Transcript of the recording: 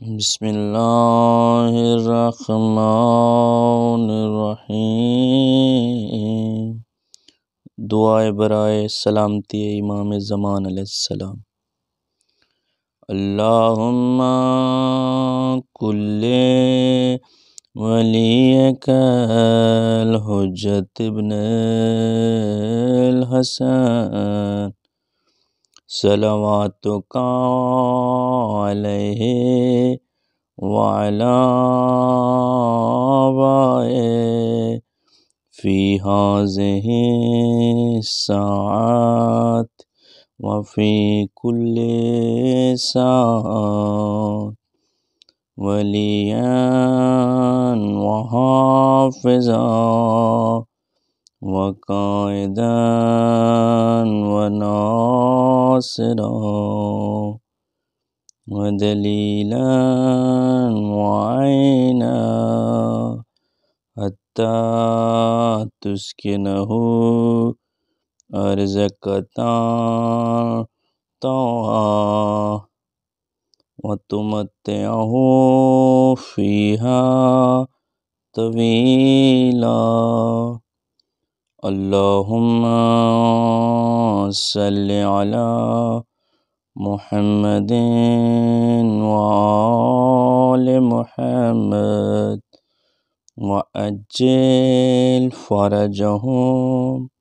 بسم اللہ الرحمن الرحیم۔ دعائے برائے سلامتی امام زمان علیہ السلام۔ اللہم کل ولیک الحجت ابن الحسن صلواتک علیہ وعلی آبائہ فی ہذہ الساعۃ وفی کل ساعۃ ولیاً وحافظا وقائدا وناصرا ودلیلا وعینا حتی تسکنہ ارضک طوعا وتمتعہ فیہا طویلا۔ اللہم صل علی محمد وآل محمد وعجل فرجهم